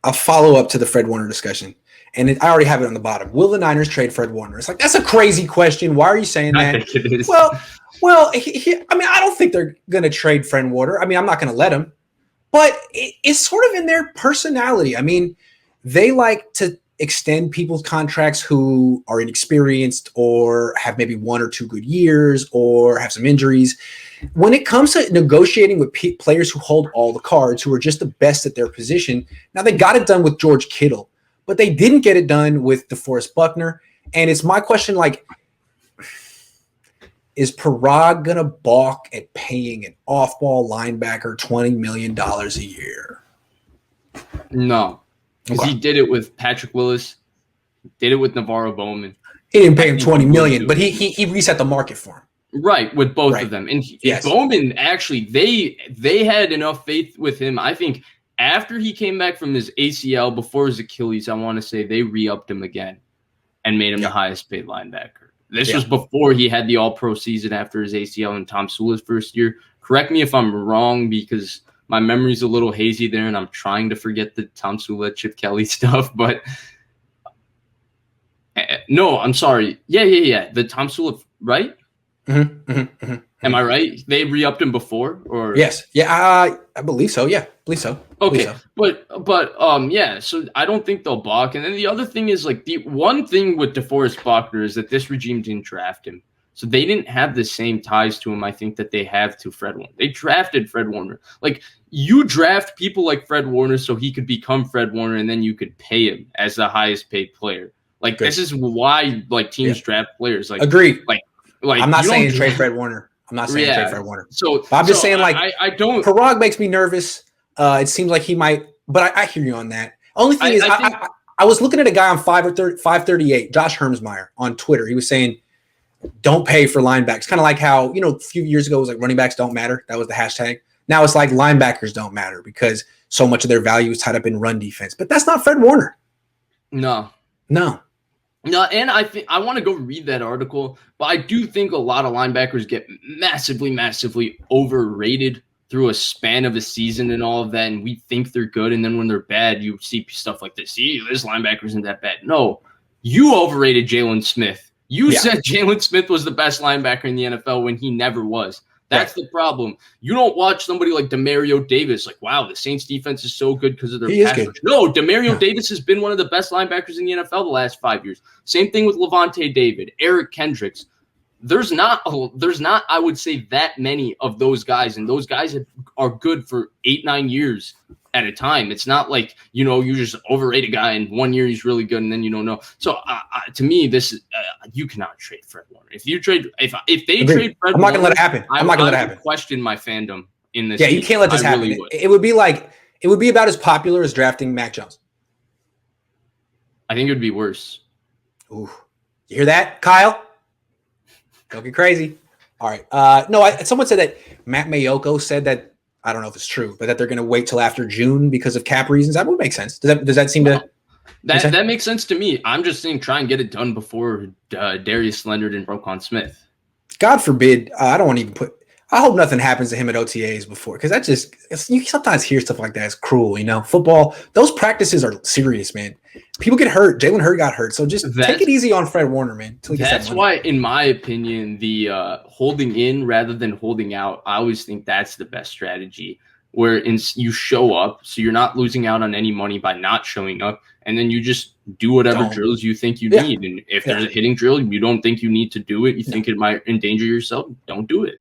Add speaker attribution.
Speaker 1: I'll follow up to the Fred Warner discussion. And I already have it on the bottom. Will the Niners trade Fred Warner? It's like, that's a crazy question. Why are you saying that?
Speaker 2: I think it is.
Speaker 1: Well, I don't think they're going to trade Fred Warner. I mean, I'm not going to let him. But it's sort of in their personality. I mean, they like to extend people's contracts who are inexperienced or have maybe 1 or 2 good years or have some injuries. When it comes to negotiating with players who hold all the cards, who are just the best at their position, now they got it done with George Kittle, but they didn't get it done with DeForest Buckner. And it's my question, like, is Parag going to balk at paying an off-ball linebacker $20 million a year?
Speaker 2: No. Because he did it with Patrick Willis, did it with Navarro Bowman.
Speaker 1: He didn't pay him $20 million, but he reset the market for him.
Speaker 2: Right, with both of them. And Bowman, actually, they had enough faith with him. I think after he came back from his ACL, before his Achilles, I want to say they re-upped him again and made him the highest paid linebacker. This was before he had the all-pro season after his ACL and Tom Sula's first year. Correct me if I'm wrong, because my memory's a little hazy there, and I'm trying to forget the Tom Sula, Chip Kelly stuff. But no, I'm sorry. Yeah. The Tom Sula, right? Am I right? They re-upped him before, or
Speaker 1: yes, yeah, I believe so. Yeah, believe so.
Speaker 2: Okay, but yeah. So I don't think they'll balk. And then the other thing is, like, the one thing with DeForest Buckner is that this regime didn't draft him, so they didn't have the same ties to him. I think that they have to Fred Warner. They drafted Fred Warner. Like, you draft people like Fred Warner so he could become Fred Warner, and then you could pay him as the highest paid player. Like, this is why, like, teams draft players. Like,
Speaker 1: agreed.
Speaker 2: Like
Speaker 1: I'm not saying trade Fred Warner. I'm not saying trade Fred Warner.
Speaker 2: So
Speaker 1: I'm just saying, like,
Speaker 2: I don't.
Speaker 1: Parag makes me nervous. It seems like he might, but I hear you on that. Only thing is, I was looking at a guy on 538, Josh Hermsmeyer on Twitter. He was saying, don't pay for linebackers. Kind of like how, a few years ago it was like running backs don't matter. That was the hashtag. Now it's like linebackers don't matter because so much of their value is tied up in run defense. But that's not Fred Warner.
Speaker 2: No, and I want to go read that article, but I do think a lot of linebackers get massively overrated through a span of a season and all of that, and we think they're good, and then when they're bad, you see stuff like this. See, this linebacker isn't that bad. No, you overrated Jalen Smith. You said Jalen Smith was the best linebacker in the NFL when he never was. That's the problem. You don't watch somebody like Demario Davis, like, wow, the Saints defense is so good because of their pass rush. No, Demario Davis has been one of the best linebackers in the NFL the last 5 years. Same thing with Levante David, Eric Kendricks. There's not, I would say, that many of those guys, and those guys are good for 8-9 years at a time. It's not like, you just overrate a guy and 1 year he's really good and then you don't know. So to me, this is you cannot trade Fred Warner. If you trade, if they trade Fred Warner,
Speaker 1: I'm not gonna let it happen. I'm not gonna let it happen.
Speaker 2: Question my fandom in this.
Speaker 1: Yeah, you can't let this happen. Really it would be about as popular as drafting Mac Jones.
Speaker 2: I think it would be worse.
Speaker 1: Ooh, you hear that, Kyle? Don't get crazy. All right. Someone said that Matt Mayoko said that. I don't know if it's true, but that they're going to wait till after June because of cap reasons. That would make sense. Does that seem to?
Speaker 2: That makes sense to me. I'm just saying, try and get it done before Darius Leonard and Roquan Smith.
Speaker 1: God forbid. I don't want to even put. I hope nothing happens to him at OTAs before, because that you sometimes hear stuff like that. It's cruel, Football, those practices are serious, man. People get hurt. Jalen Hurts got hurt, so just take it easy on Fred Warner, man.
Speaker 2: That's why, in my opinion, the holding in rather than holding out, I always think that's the best strategy. Where you show up, so you're not losing out on any money by not showing up, and then you just do whatever drills you think you need. And if there's a hitting drill, you don't think you need to do it, you think it might endanger yourself, don't do it.